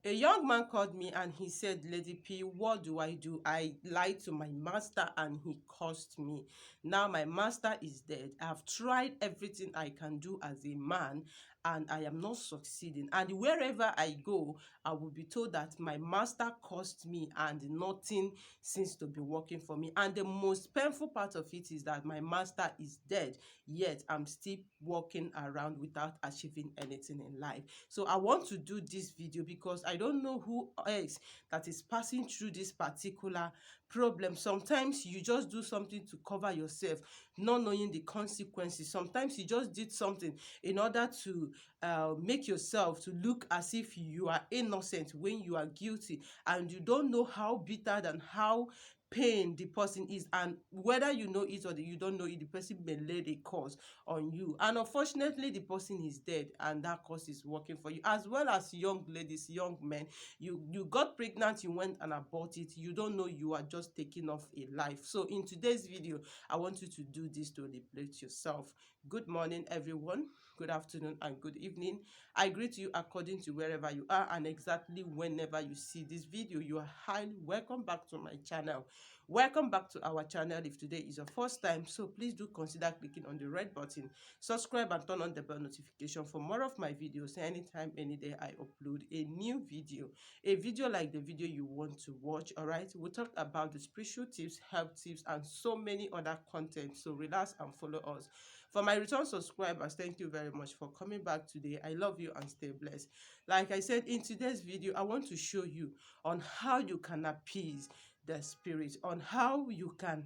A young man called me and he said, Lady P, what do I do? I lied to my master and he cursed me. Now my master is dead. I've tried everything I can do as a man and I am not succeeding. And wherever I go, I will be told that my master cursed me and nothing seems to be working for me. And the most painful part of it is that my master is dead, yet I'm still walking around without achieving anything in life. So I want to do this video because I don't know who else that is passing through this particular problem. Sometimes you just do something to cover yourself, not knowing the consequences. Sometimes you just did something in order to make yourself to look as if you are innocent when you are guilty, and you don't know how bitter and how pain the person is, and whether you know it or you don't know it, the person may lay a curse on you, and unfortunately the person is dead and that curse is working for you. As well as young ladies, young men, you got pregnant, you went and aborted it, you don't know you are just taking off a life. So in today's video, I want you to do this to liberate yourself. Good morning everyone, good afternoon and good evening. I greet you according to wherever you are and exactly whenever you see this video. You are highly welcome back to my channel. Welcome back to our channel if today is your first time. So please do consider clicking on the red button, subscribe and turn on the bell notification for more of my videos. Anytime, any day I upload a new video, a video like the video you want to watch. All right, we'll talk about the spiritual tips, health tips and so many other content. So relax and follow us. For my return subscribers, thank you very much for coming back today. I love you and stay blessed. Like I said, in today's video, I want to show you on how you can appease the spirit, on how you can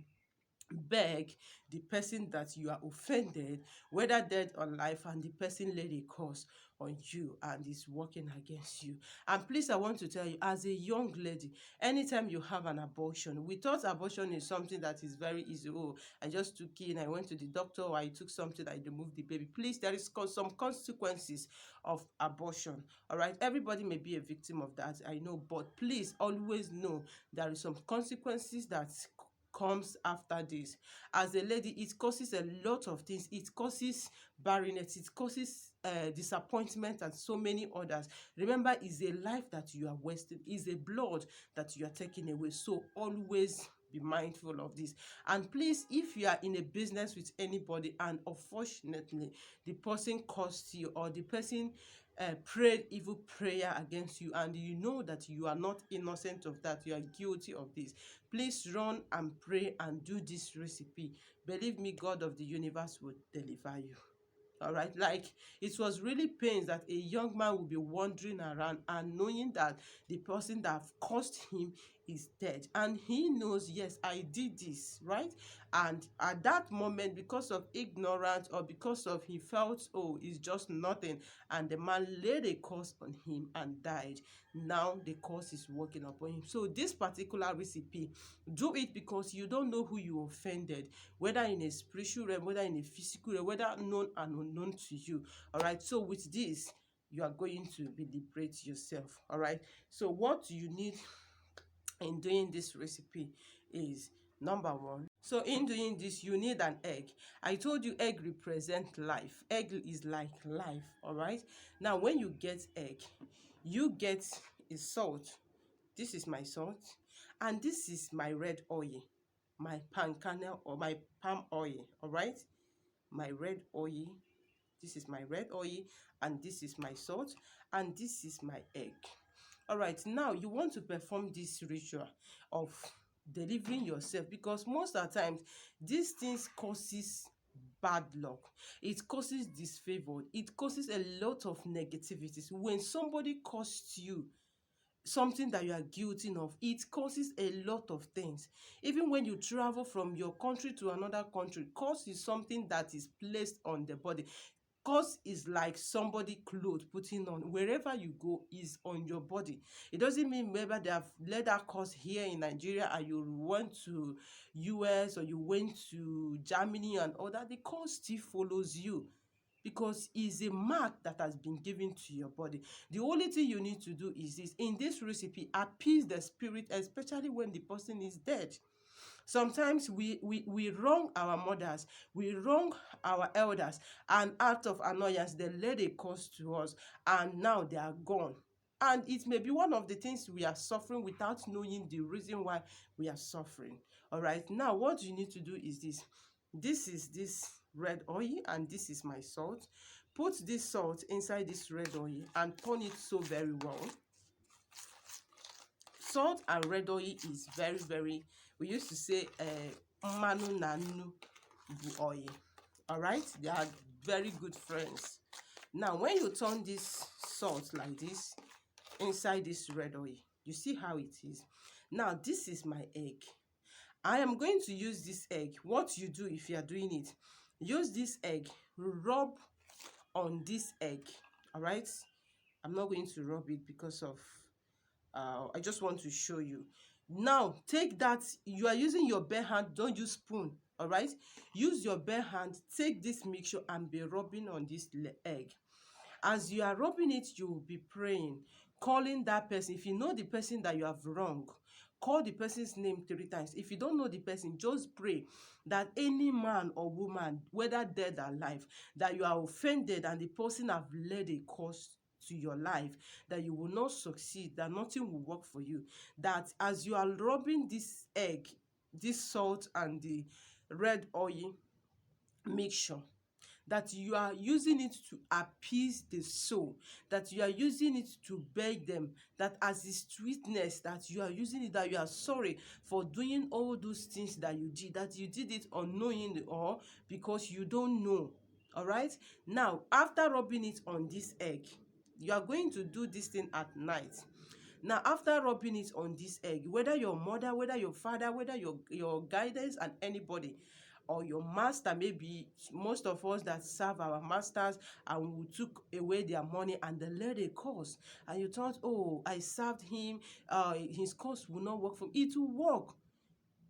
beg the person that you are offended, whether dead or alive, and the person laid a curse on you and is working against you. And please, I want to tell you, as a young lady, anytime you have an abortion, we thought abortion is something that is very easy. Oh, I just took in, I went to the doctor, or I took something, I removed the baby. Please, there is some consequences of abortion. All right, everybody may be a victim of that, I know, but please always know there is some consequences that comes after this. As a lady, it causes a lot of things. It causes barrenness, it causes disappointment and so many others. Remember, it's a life that you are wasting, it's a blood that you are taking away. So always be mindful of this. And please, if you are in a business with anybody and unfortunately the person cursed you, or the person prayed evil prayer against you, and you know that you are not innocent of that, you are guilty of this, please run and pray and do this recipe. Believe me, God of the universe will deliver you. All right, like, it was really pains that a young man will be wandering around and knowing that the person that caused him is dead, and he knows, yes, I did this, right? And at that moment, because of ignorance, or because of he felt, oh, it's just nothing, and the man laid a curse on him and died. Now the curse is working upon him. So this particular recipe, do it because you don't know who you offended, whether in a spiritual realm, whether in a physical realm, whether known and unknown to you. All right, so with this, you are going to be liberate yourself. All right, so what you need in doing this recipe is, number one, so in doing this, you need an egg. I told you egg represent life. Egg is like life. All right, now when you get egg, you get a salt. This is my salt, and this is my red oil, my palm kernel or my palm oil. All right, my red oil, this is my red oil, and this is my salt, and this is my egg. All right, now you want to perform this ritual of delivering yourself, because most of the times these things causes bad luck, it causes disfavor, it causes a lot of negativities. When somebody costs you something that you are guilty of, it causes a lot of things. Even when you travel from your country to another country, cause is something that is placed on the body. Cause is like somebody clothes putting on. Wherever you go is on your body. It doesn't mean maybe they have let that cause here in Nigeria and you went to US or you went to Germany and all that, the cause still follows you, because it's a mark that has been given to your body. The only thing you need to do is this: in this recipe, appease the spirit, especially when the person is dead. Sometimes we wrong our mothers, we wrong our elders, and out of annoyance, they let a curse to us, and now they are gone. And it may be one of the things we are suffering without knowing the reason why we are suffering. All right, now what you need to do is this. This is this red oil and this is my salt. Put this salt inside this red oil and turn it so very well. Salt and red oil is very, very, we used to say manu na nnu bu oil. All right, they are very good friends. Now when you turn this salt like this inside this red oil, you see how it is. Now this is my egg. I am going to use this egg. What you do if you are doing it, use this egg, rub on this egg. All right, I'm not going to rub it because of I just want to show you. Now take that, you are using your bare hand, don't use spoon. All right, use your bare hand, take this mixture and be rubbing on this egg. As you are rubbing it, you will be praying, calling that person. If you know the person that you have wronged, call the person's name 3 times. If you don't know the person, just pray that any man or woman, whether dead or alive, that you are offended and the person have led a cause to your life, that you will not succeed, that nothing will work for you. That as you are rubbing this egg, this salt and the red oil mixture, that you are using it to appease the soul, that you are using it to beg them, that as a sweetness, that you are using it, that you are sorry for doing all those things that you did, that you did it unknowingly or because you don't know. All right, now after rubbing it on this egg, you are going to do this thing at night. Now after rubbing it on this egg, whether your mother, whether your father, whether your guidance and anybody, or your master, maybe most of us that serve our masters and we took away their money and they led a cause and you thought, oh, I served him, his cause will not work for me. It will work,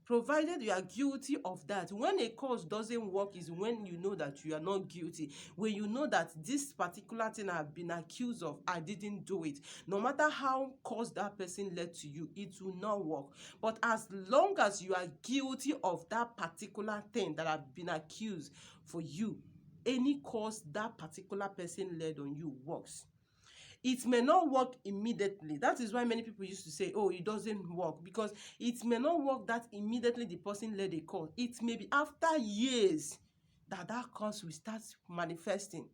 provided you are guilty of that. When a cause doesn't work is when you know that you are not guilty. When you know that this particular thing I've been accused of, I didn't do it. No matter how cause that person led to you, it will not work. But as long as you are guilty of that particular thing that have been accused for you, any cause that particular person led on you works. It may not work immediately. That is why many people used to say, oh, it doesn't work, because it may not work that immediately the person led a cause. It may be after years that that cause will start manifesting.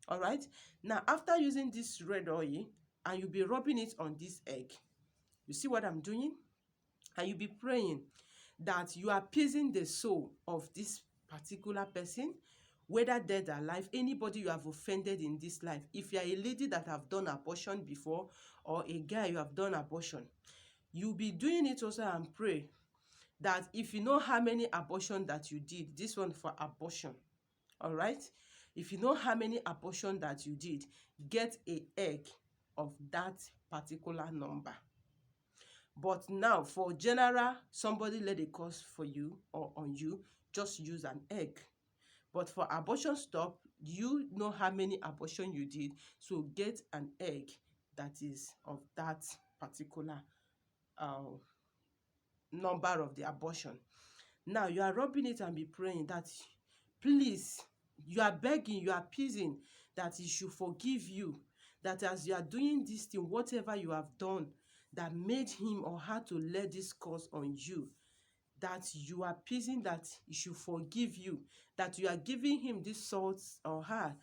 All right, now after using this red oil and you'll be rubbing it on this egg, you see what I'm doing, and you'll be praying that you are appeasing the soul of this particular person, whether dead or alive, anybody you have offended in this life. If you are a lady that have done abortion before, or a guy you have done abortion, you'll be doing it also and pray that if you know how many abortion that you did, this one for abortion, all right? If you know how many abortion that you did, get a egg of that particular number. But now for general, somebody led a cause for you or on you, just use an egg. But for abortion stop, you know how many abortion you did, so get an egg that is of that particular number of the abortion. Now you are rubbing it and be praying that, please, you are begging, you are appeasing that he should forgive you, that as you are doing this thing, whatever you have done that made him or her to let this cause on you, that you are appeasing that he should forgive you, that you are giving him this salt or her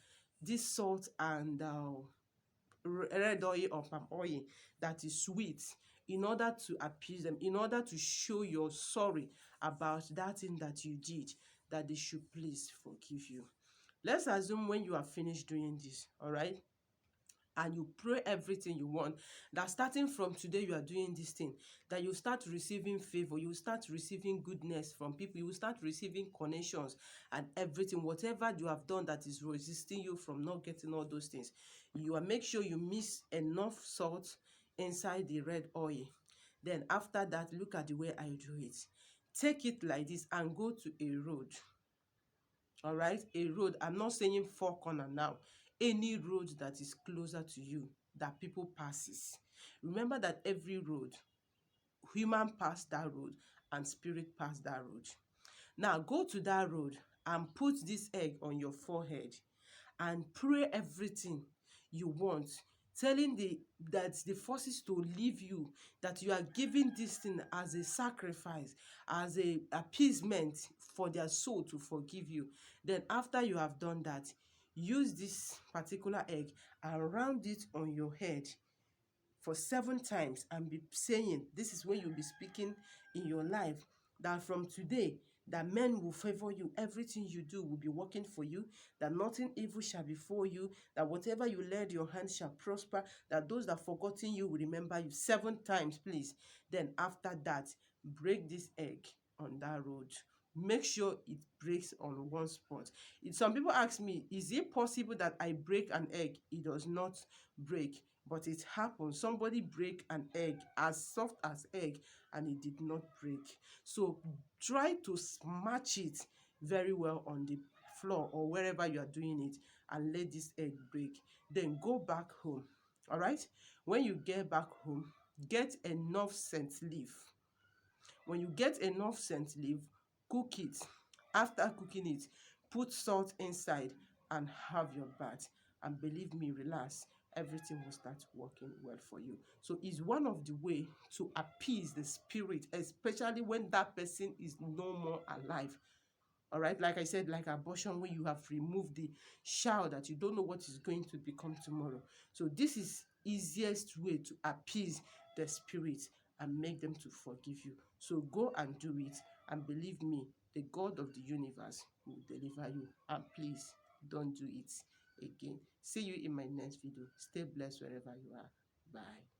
this salt and red oil or palm oil that is sweet, in order to appease them, in order to show you're sorry about that thing that you did, that they should please forgive you. Let's assume when you are finished doing this, all right, and you pray everything you want, that starting from today you are doing this thing, that you start receiving favor, you start receiving goodness from people, you start receiving connections and everything. Whatever you have done that is resisting you from not getting all those things, you are make sure you mix enough salt inside the red oil. Then after that, look at the way I do it. Take it like this and go to a road. All right, a road. I'm not saying 4 corner now. Any road that is closer to you that people passes. Remember that every road, human pass that road and spirit pass that road. Now go to that road and put this egg on your forehead and pray everything you want. telling the forces to leave you, that you are giving this thing as a sacrifice, as a appeasement for their soul to forgive you. Then after you have done that, use this particular egg and round it on your head for 7 times and be saying, this is when you'll be speaking in your life, that from today, that men will favor you, everything you do will be working for you, that nothing evil shall befall you, that whatever you lay your hand shall prosper, that those that forgotten you will remember you. 7 times, please. Then after that, break this egg on that road. Make sure it breaks on one spot. Some people ask me, is it possible that I break an egg, it does not break? But it happens. Somebody break an egg as soft as egg and it did not break. So try to smash it very well on the floor or wherever you are doing it and let this egg break. Then go back home. All right? When you get back home, get enough scent leaf. When you get enough scent leaf, cook it. After cooking it, put salt inside and have your bath. And believe me, relax, everything will start working well for you. So it's one of the way to appease the spirit, especially when that person is no more alive. All right, like I said, like abortion, when you have removed the child that you don't know what is going to become tomorrow. So this is easiest way to appease the spirit and make them to forgive you. So go and do it, and believe me, the God of the universe will deliver you. And please don't do it again. See you in my next video. Stay blessed wherever you are. Bye.